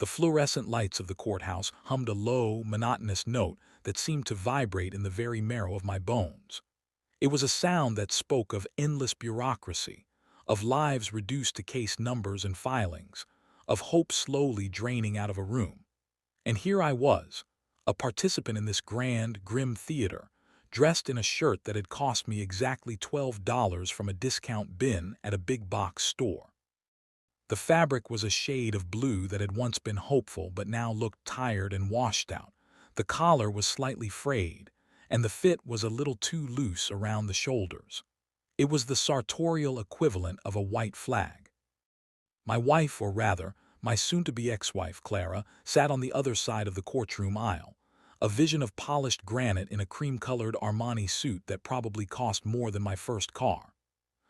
The fluorescent lights of the courthouse hummed a low, monotonous note that seemed to vibrate in the very marrow of my bones. It was a sound that spoke of endless bureaucracy, of lives reduced to case numbers and filings, of hope slowly draining out of a room. And here I was, a participant in this grand, grim theater, dressed in a shirt that had cost me exactly $12 from a discount bin at a big box store. The fabric was a shade of blue that had once been hopeful but now looked tired and washed out. The collar was slightly frayed, and the fit was a little too loose around the shoulders. It was the sartorial equivalent of a white flag. My wife, or rather, my soon-to-be ex-wife, Clara, sat on the other side of the courtroom aisle, a vision of polished granite in a cream-colored Armani suit that probably cost more than my first car.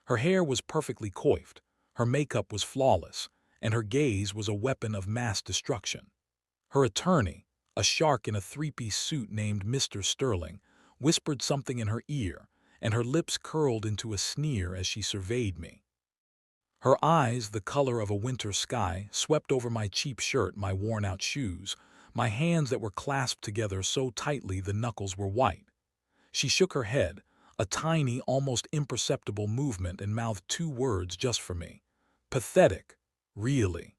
Her hair was perfectly coiffed, her makeup was flawless, and her gaze was a weapon of mass destruction. Her attorney, a shark in a three-piece suit named Mr. Sterling, whispered something in her ear, and her lips curled into a sneer as she surveyed me. Her eyes, the color of a winter sky, swept over my cheap shirt, my worn-out shoes, my hands that were clasped together so tightly the knuckles were white. She shook her head, a tiny, almost imperceptible movement, and mouthed two words just for me. Pathetic. Really.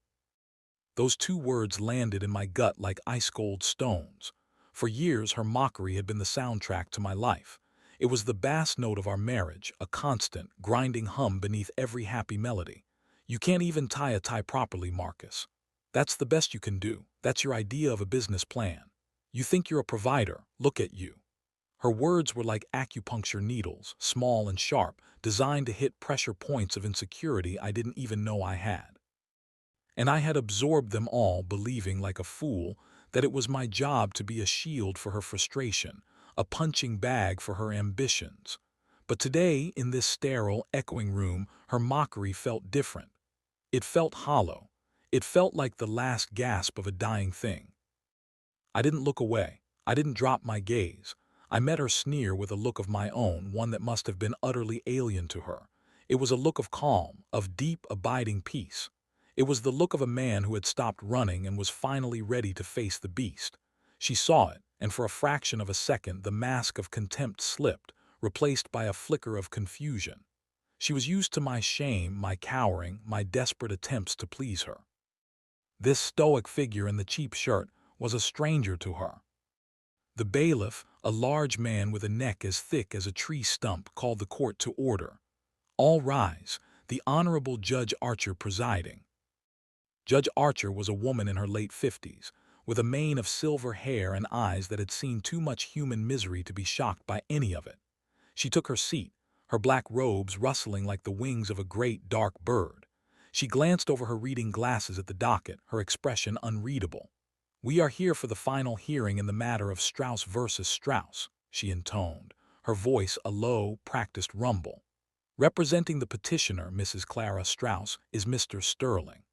Those two words landed in my gut like ice-cold stones. For years, her mockery had been the soundtrack to my life. It was the bass note of our marriage, a constant, grinding hum beneath every happy melody. You can't even tie a tie properly, Marcus. That's the best you can do. That's your idea of a business plan. You think you're a provider. Look at you. Her words were like acupuncture needles, small and sharp, designed to hit pressure points of insecurity I didn't even know I had. And I had absorbed them all, believing like a fool that it was my job to be a shield for her frustration, a punching bag for her ambitions. But today, in this sterile, echoing room, her mockery felt different. It felt hollow. It felt like the last gasp of a dying thing. I didn't look away. I didn't drop my gaze. I met her sneer with a look of my own, one that must have been utterly alien to her. It was a look of calm, of deep, abiding peace. It was the look of a man who had stopped running and was finally ready to face the beast. She saw it, and for a fraction of a second the mask of contempt slipped, replaced by a flicker of confusion. She was used to my shame, my cowering, my desperate attempts to please her. This stoic figure in the cheap shirt was a stranger to her. The bailiff, a large man with a neck as thick as a tree stump, called the court to order. All rise, the Honorable Judge Archer presiding. Judge Archer was a woman in her late 50s, with a mane of silver hair and eyes that had seen too much human misery to be shocked by any of it. She took her seat, her black robes rustling like the wings of a great dark bird. She glanced over her reading glasses at the docket, her expression unreadable. "We are here for the final hearing in the matter of Strauss versus Strauss," she intoned, her voice a low, practiced rumble. "Representing the petitioner, Mrs. Clara Strauss, is Mr. Sterling.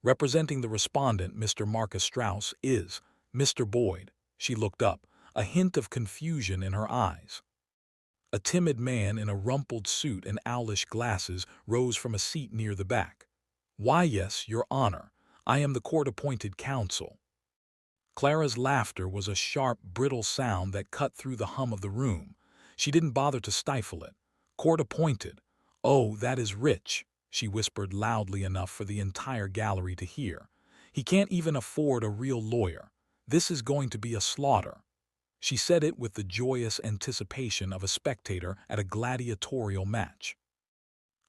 Representing the respondent, Mr. Marcus Strauss, is Mr. Boyd." She looked up, a hint of confusion in her eyes. A timid man in a rumpled suit and owlish glasses rose from a seat near the back. "Why, yes, Your Honor. I am the court-appointed counsel." Clara's laughter was a sharp, brittle sound that cut through the hum of the room. She didn't bother to stifle it. "Court-appointed. Oh, that is rich," she whispered loudly enough for the entire gallery to hear. "He can't even afford a real lawyer. This is going to be a slaughter." She said it with the joyous anticipation of a spectator at a gladiatorial match.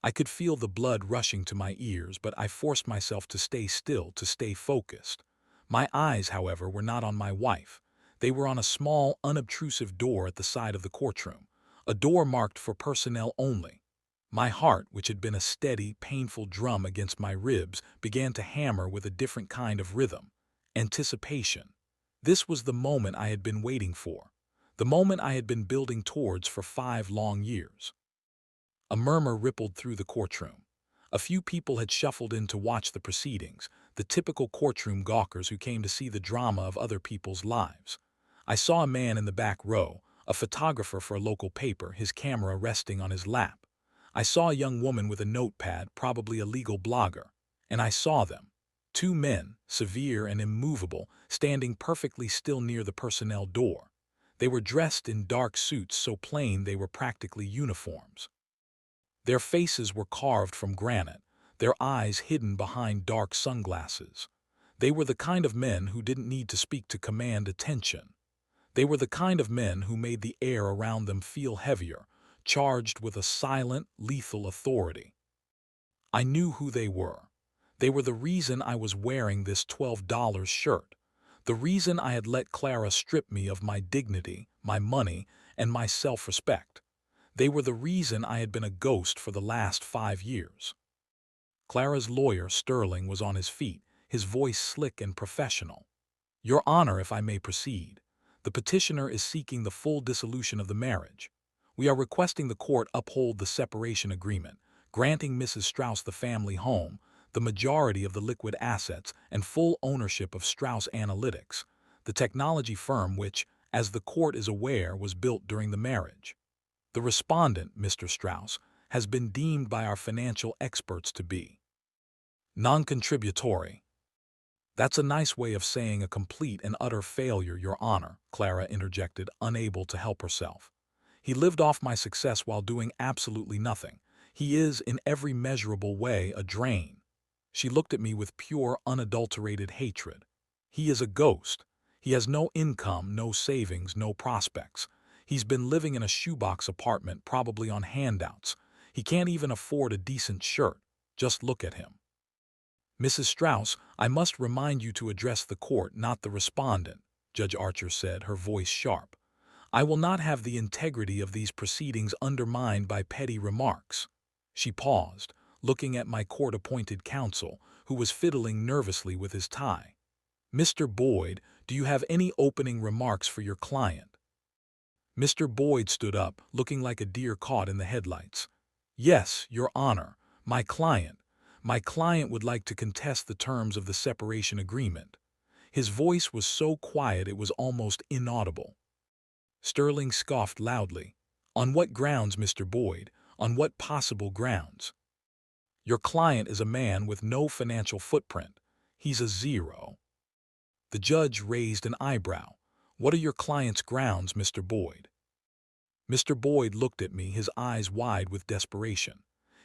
I could feel the blood rushing to my ears, but I forced myself to stay still, to stay focused. My eyes, however, were not on my wife. They were on a small, unobtrusive door at the side of the courtroom, a door marked for personnel only. My heart, which had been a steady, painful drum against my ribs, began to hammer with a different kind of rhythm. Anticipation. This was the moment I had been waiting for, the moment I had been building towards for 5 long years. A murmur rippled through the courtroom. A few people had shuffled in to watch the proceedings, the typical courtroom gawkers who came to see the drama of other people's lives. I saw a man in the back row, a photographer for a local paper, his camera resting on his lap. I saw a young woman with a notepad, probably a legal blogger. And I saw them. Two men, severe and immovable, standing perfectly still near the personnel door. They were dressed in dark suits so plain they were practically uniforms. Their faces were carved from granite, their eyes hidden behind dark sunglasses. They were the kind of men who didn't need to speak to command attention. They were the kind of men who made the air around them feel heavier, charged with a silent, lethal authority. I knew who they were. They were the reason I was wearing this $12 shirt, the reason I had let Clara strip me of my dignity, my money, and my self-respect. They were the reason I had been a ghost for the last 5 years. Clara's lawyer, Sterling, was on his feet, his voice slick and professional. Your Honor, if I may proceed, the petitioner is seeking the full dissolution of the marriage. We are requesting the court uphold the separation agreement, granting Mrs. Strauss the family home, the majority of the liquid assets, and full ownership of Strauss Analytics, the technology firm which, as the court is aware, was built during the marriage. The respondent, Mr. Strauss, has been deemed by our financial experts to be non-contributory. That's a nice way of saying a complete and utter failure, Your Honor, Clara interjected, unable to help herself. He lived off my success while doing absolutely nothing. He is, in every measurable way, a drain. She looked at me with pure, unadulterated hatred. He is a ghost. He has no income, no savings, no prospects. He's been living in a shoebox apartment, probably on handouts. He can't even afford a decent shirt. Just look at him. Mrs. Strauss, I must remind you to address the court, not the respondent, Judge Archer said, her voice sharp. I will not have the integrity of these proceedings undermined by petty remarks. She paused, looking at my court-appointed counsel, who was fiddling nervously with his tie. Mr. Boyd, do you have any opening remarks for your client? Mr. Boyd stood up, looking like a deer caught in the headlights. Yes, Your Honor, my client would like to contest the terms of the separation agreement. His voice was so quiet it was almost inaudible. Sterling scoffed loudly. On what grounds, Mr. Boyd? On what possible grounds? Your client is a man with no financial footprint. He's a zero. The judge raised an eyebrow. What are your client's grounds, Mr. Boyd? Mr. Boyd looked at me, his eyes wide with desperation.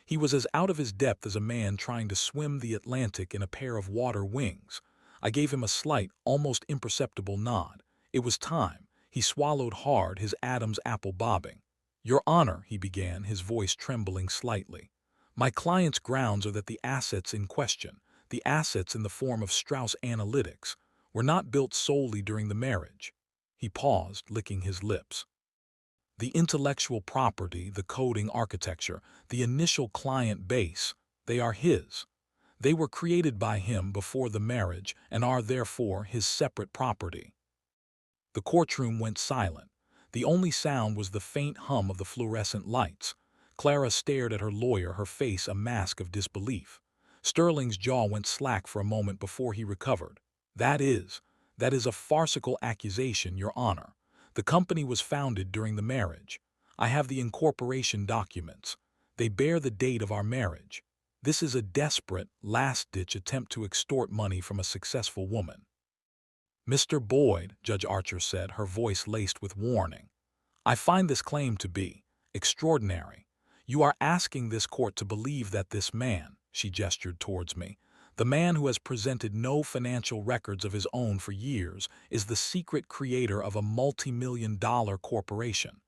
He was as out of his depth as a man trying to swim the Atlantic in a pair of water wings. I gave him a slight, almost imperceptible nod. It was time. He swallowed hard, his Adam's apple bobbing. Your Honor, he began, his voice trembling slightly. My client's grounds are that the assets in question, the assets in the form of Strauss Analytics, were not built solely during the marriage. He paused, licking his lips. The intellectual property, the coding architecture, the initial client base, they are his. They were created by him before the marriage and are therefore his separate property. The courtroom went silent. The only sound was the faint hum of the fluorescent lights. Clara stared at her lawyer, her face a mask of disbelief. Sterling's jaw went slack for a moment before he recovered. That is a farcical accusation, Your Honor. The company was founded during the marriage. I have the incorporation documents. They bear the date of our marriage. This is a desperate, last-ditch attempt to extort money from a successful woman. Mr. Boyd, Judge Archer said, her voice laced with warning, I find this claim to be extraordinary. You are asking this court to believe that this man, she gestured towards me, the man who has presented no financial records of his own for years, is the secret creator of a multi-million-dollar corporation.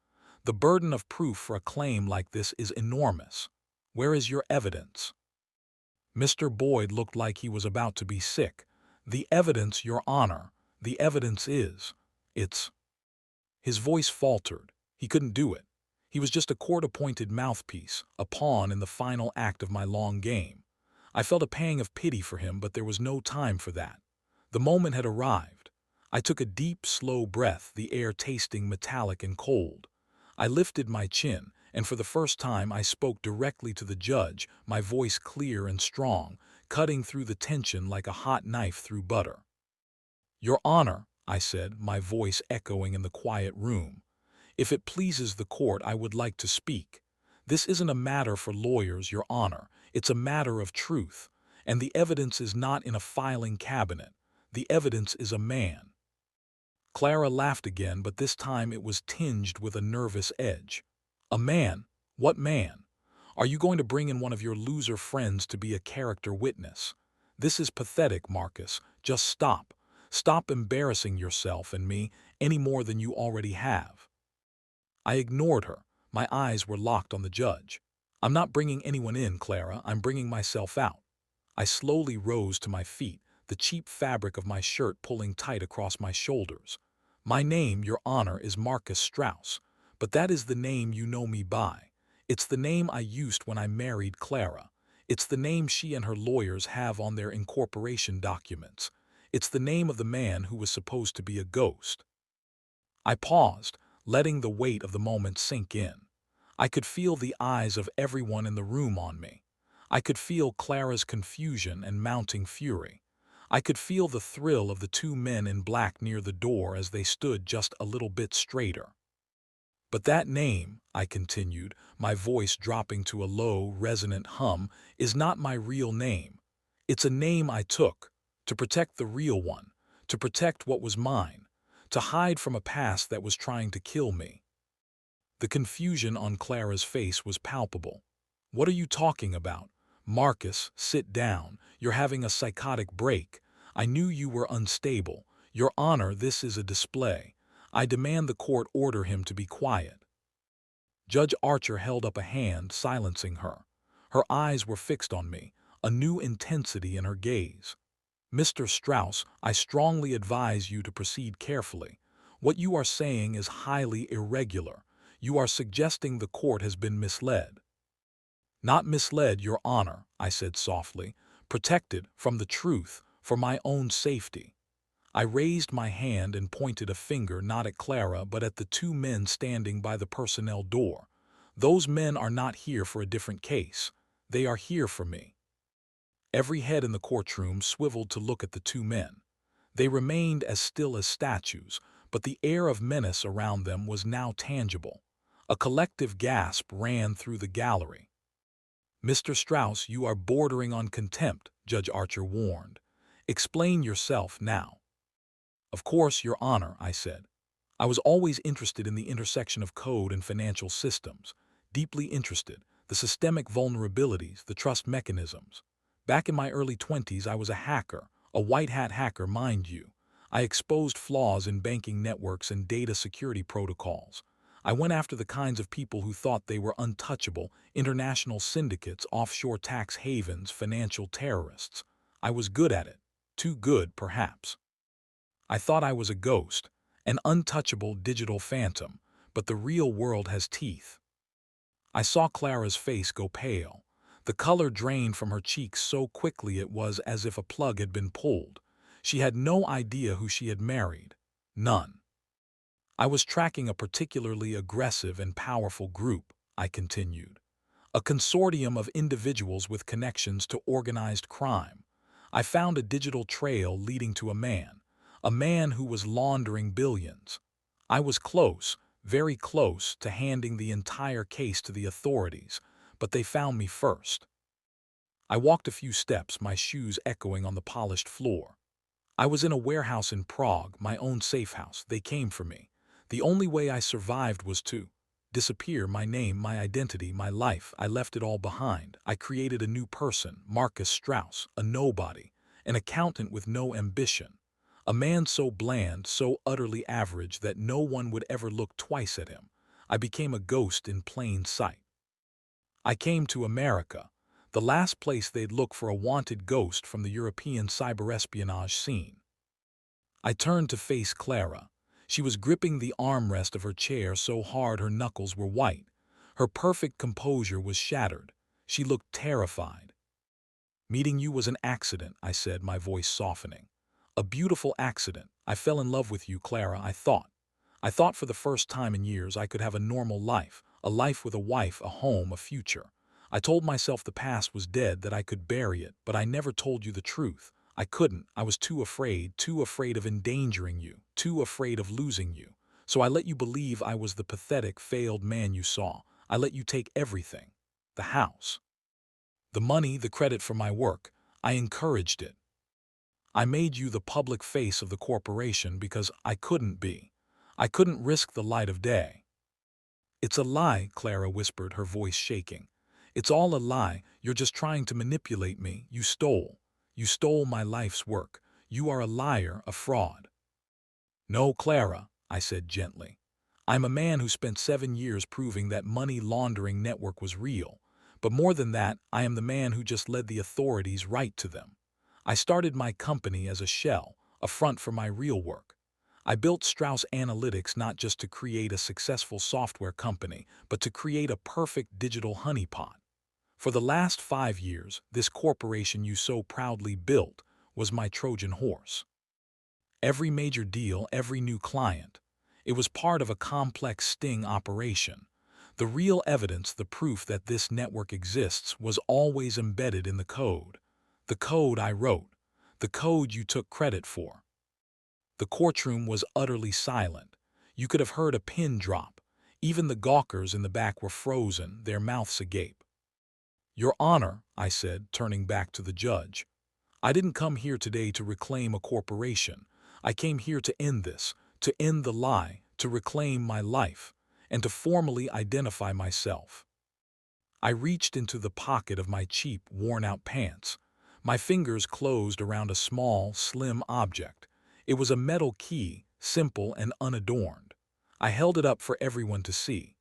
The burden of proof for a claim like this is enormous. Where is your evidence? Mr. Boyd looked like he was about to be sick. The evidence, Your Honor, the evidence is, His voice faltered. He couldn't do it. He was just a court-appointed mouthpiece, a pawn in the final act of my long game. I felt a pang of pity for him, but there was no time for that. The moment had arrived. I took a deep, slow breath, the air tasting metallic and cold. I lifted my chin, and for the first time I spoke directly to the judge, my voice clear and strong, cutting through the tension like a hot knife through butter. Your Honor, I said, my voice echoing in the quiet room, if it pleases the court, I would like to speak. This isn't a matter for lawyers, Your Honor. It's a matter of truth. And the evidence is not in a filing cabinet. The evidence is a man. Clara laughed again, but this time it was tinged with a nervous edge. A man? What man? Are you going to bring in one of your loser friends to be a character witness? This is pathetic, Marcus. Just stop. Stop embarrassing yourself and me any more than you already have. I ignored her. My eyes were locked on the judge. I'm not bringing anyone in, Clara. I'm bringing myself out. I slowly rose to my feet, the cheap fabric of my shirt pulling tight across my shoulders. My name, Your Honor, is Marcus Strauss, but that is the name you know me by. It's the name I used when I married Clara. It's the name she and her lawyers have on their incorporation documents. It's the name of the man who was supposed to be a ghost. I paused, letting the weight of the moment sink in. I could feel the eyes of everyone in the room on me. I could feel Clara's confusion and mounting fury. I could feel the thrill of the two men in black near the door as they stood just a little bit straighter. But that name, I continued, my voice dropping to a low, resonant hum, is not my real name. It's a name I took to protect the real one, to protect what was mine, to hide from a past that was trying to kill me. The confusion on Clara's face was palpable. What are you talking about? Marcus, sit down. You're having a psychotic break. I knew you were unstable. Your Honor, this is a display. I demand the court order him to be quiet. Judge Archer held up a hand, silencing her. Her eyes were fixed on me, a new intensity in her gaze. Mr. Strauss, I strongly advise you to proceed carefully. What you are saying is highly irregular. You are suggesting the court has been misled. Not misled, Your Honor, I said softly, protected from the truth for my own safety. I raised my hand and pointed a finger not at Clara but at the two men standing by the personnel door. Those men are not here for a different case. They are here for me. Every head in the courtroom swiveled to look at the two men. They remained as still as statues, but the air of menace around them was now tangible. A collective gasp ran through the gallery. Mr. Strauss, you are bordering on contempt, Judge Archer warned. Explain yourself now. Of course, Your Honor, I said. I was always interested in the intersection of code and financial systems. Deeply interested. The systemic vulnerabilities, the trust mechanisms. Back in my early 20s, I was a hacker. A white-hat hacker, mind you. I exposed flaws in banking networks and data security protocols. I went after the kinds of people who thought they were untouchable, international syndicates, offshore tax havens, financial terrorists. I was good at it. Too good, perhaps. I thought I was a ghost, an untouchable digital phantom, but the real world has teeth. I saw Clara's face go pale. The color drained from her cheeks so quickly it was as if a plug had been pulled. She had no idea who she had married. None. I was tracking a particularly aggressive and powerful group, I continued. A consortium of individuals with connections to organized crime. I found a digital trail leading to a man who was laundering billions. I was close, very close, to handing the entire case to the authorities, but they found me first. I walked a few steps, my shoes echoing on the polished floor. I was in a warehouse in Prague, my own safe house. They came for me. The only way I survived was to disappear. My name, my identity, my life. I left it all behind. I created a new person, Marcus Strauss, a nobody, an accountant with no ambition. A man so bland, so utterly average that no one would ever look twice at him. I became a ghost in plain sight. I came to America, the last place they'd look for a wanted ghost from the European cyber-espionage scene. I turned to face Clara. She was gripping the armrest of her chair so hard her knuckles were white. Her perfect composure was shattered. She looked terrified. Meeting you was an accident, I said, my voice softening. A beautiful accident. I fell in love with you, Clara, I thought. I thought for the first time in years I could have a normal life, a life with a wife, a home, a future. I told myself the past was dead, that I could bury it, but I never told you the truth. I couldn't. I was too afraid of endangering you, too afraid of losing you. So I let you believe I was the pathetic, failed man you saw. I let you take everything. The house. The money, the credit for my work. I encouraged it. I made you the public face of the corporation because I couldn't be. I couldn't risk the light of day. It's a lie, Clara whispered, her voice shaking. It's all a lie. You're just trying to manipulate me. You stole. You stole my life's work. You are a liar, a fraud. No, Clara, I said gently. I'm a man who spent 7 years proving that money laundering network was real. But more than that, I am the man who just led the authorities right to them. I started my company as a shell, a front for my real work. I built Strauss Analytics not just to create a successful software company, but to create a perfect digital honeypot. For the last 5 years, this corporation you so proudly built was my Trojan horse. Every major deal, every new client. It was part of a complex sting operation. The real evidence, the proof that this network exists, was always embedded in the code. The code I wrote. The code you took credit for. The courtroom was utterly silent. You could have heard a pin drop. Even the gawkers in the back were frozen, their mouths agape. Your Honor, I said, turning back to the judge. I didn't come here today to reclaim a corporation. I came here to end this, to end the lie, to reclaim my life, and to formally identify myself. I reached into the pocket of my cheap, worn-out pants. My fingers closed around a small, slim object. It was a metal key, simple and unadorned. I held it up for everyone to see.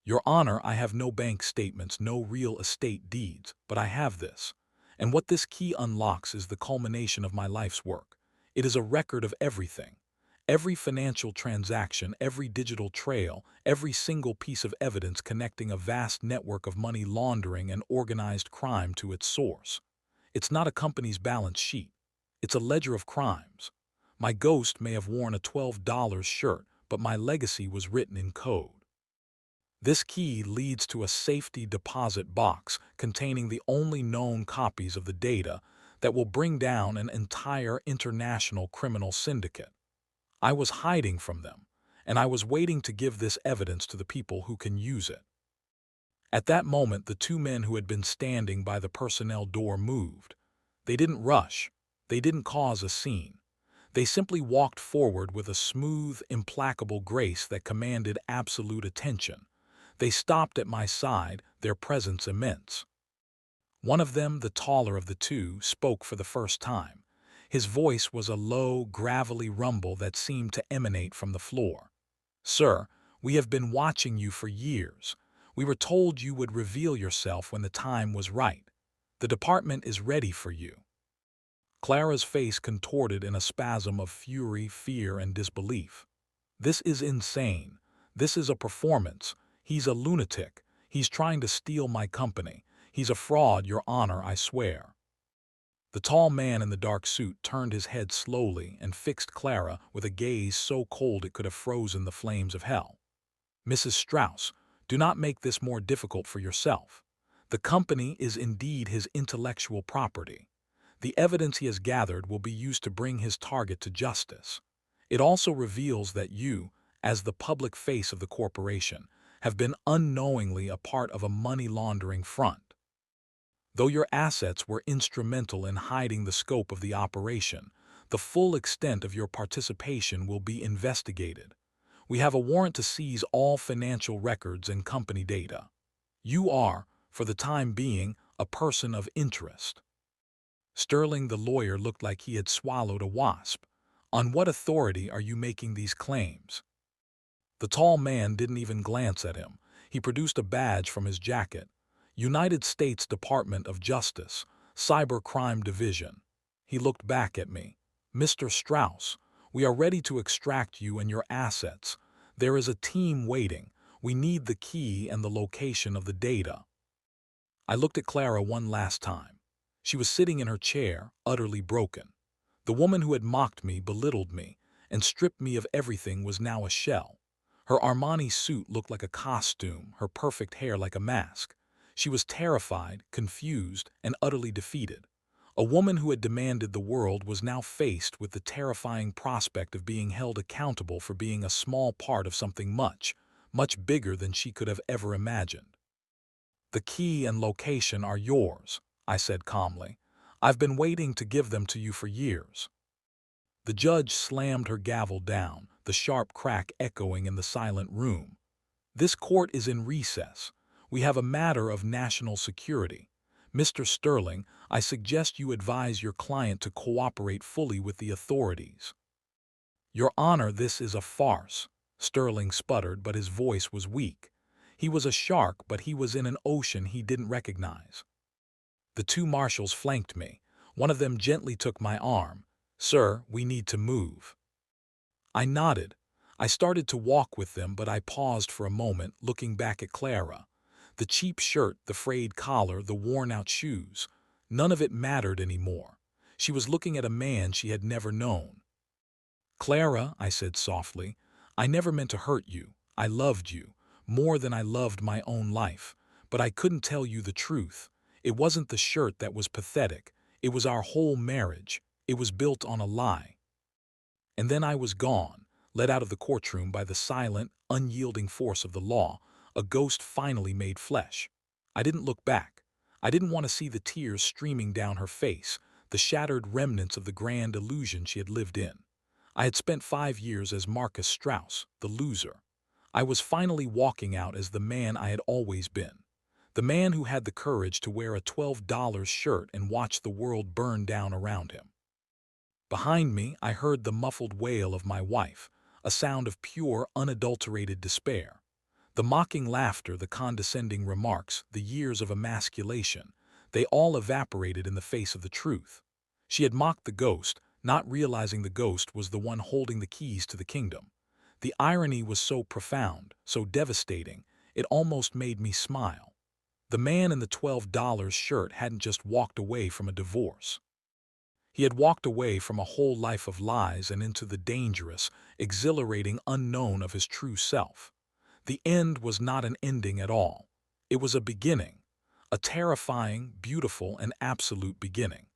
Your Honor, I have no bank statements, no real estate deeds, but I have this. And what this key unlocks is the culmination of my life's work. It is a record of everything. Every financial transaction, every digital trail, every single piece of evidence connecting a vast network of money laundering and organized crime to its source. It's not a company's balance sheet. It's a ledger of crimes. My ghost may have worn a $12 shirt, but my legacy was written in code. This key leads to a safety deposit box containing the only known copies of the data that will bring down an entire international criminal syndicate. I was hiding from them, and I was waiting to give this evidence to the people who can use it. At that moment, the 2 men who had been standing by the personnel door moved. They didn't rush. They didn't cause a scene. They simply walked forward with a smooth, implacable grace that commanded absolute attention. They stopped at my side, their presence immense. One of them, the taller of the 2, spoke for the first time. His voice was a low, gravelly rumble that seemed to emanate from the floor. Sir, we have been watching you for years. We were told you would reveal yourself when the time was right. The department is ready for you. Clara's face contorted in a spasm of fury, fear, and disbelief. This is insane. This is a performance. He's a lunatic. He's trying to steal my company. He's a fraud, Your Honor, I swear. The tall man in the dark suit turned his head slowly and fixed Clara with a gaze so cold it could have frozen the flames of hell. Mrs. Strauss, do not make this more difficult for yourself. The company is indeed his intellectual property. The evidence he has gathered will be used to bring his target to justice. It also reveals that you, as the public face of the corporation, have been unknowingly a part of a money laundering front. Though your assets were instrumental in hiding the scope of the operation, the full extent of your participation will be investigated. We have a warrant to seize all financial records and company data. You are, for the time being, a person of interest. Sterling the lawyer looked like he had swallowed a wasp. On what authority are you making these claims? The tall man didn't even glance at him. He produced a badge from his jacket. United States Department of Justice, Cybercrime Division. He looked back at me. Mr. Strauss, we are ready to extract you and your assets. There is a team waiting. We need the key and the location of the data. I looked at Clara one last time. She was sitting in her chair, utterly broken. The woman who had mocked me, belittled me, and stripped me of everything was now a shell. Her Armani suit looked like a costume, her perfect hair like a mask. She was terrified, confused, and utterly defeated. A woman who had demanded the world was now faced with the terrifying prospect of being held accountable for being a small part of something much, much bigger than she could have ever imagined. The key and location are yours, I said calmly. I've been waiting to give them to you for years." The judge slammed her gavel down, the sharp crack echoing in the silent room. "This court is in recess. We have a matter of national security. Mr. Sterling, I suggest you advise your client to cooperate fully with the authorities." "Your Honor, this is a farce." Sterling sputtered, but his voice was weak. He was a shark, but he was in an ocean he didn't recognize. The two marshals flanked me. One of them gently took my arm. "Sir, we need to move." I nodded. I started to walk with them, but I paused for a moment, looking back at Clara. The cheap shirt, the frayed collar, the worn-out shoes. None of it mattered anymore. She was looking at a man she had never known. "Clara," I said softly, "I never meant to hurt you. I loved you, more than I loved my own life. But I couldn't tell you the truth. It wasn't the shirt that was pathetic. It was our whole marriage. It was built on a lie." And then I was gone, led out of the courtroom by the silent, unyielding force of the law, a ghost finally made flesh. I didn't look back. I didn't want to see the tears streaming down her face, the shattered remnants of the grand illusion she had lived in. I had spent 5 years as Marcus Strauss, the loser. I was finally walking out as the man I had always been. The man who had the courage to wear a $12 shirt and watch the world burn down around him. Behind me, I heard the muffled wail of my wife, a sound of pure, unadulterated despair. The mocking laughter, the condescending remarks, the years of emasculation, they all evaporated in the face of the truth. She had mocked the ghost, not realizing the ghost was the one holding the keys to the kingdom. The irony was so profound, so devastating, it almost made me smile. The man in the $12 shirt hadn't just walked away from a divorce. He had walked away from a whole life of lies and into the dangerous, exhilarating unknown of his true self. The end was not an ending at all. It was a beginning, a terrifying, beautiful, and absolute beginning.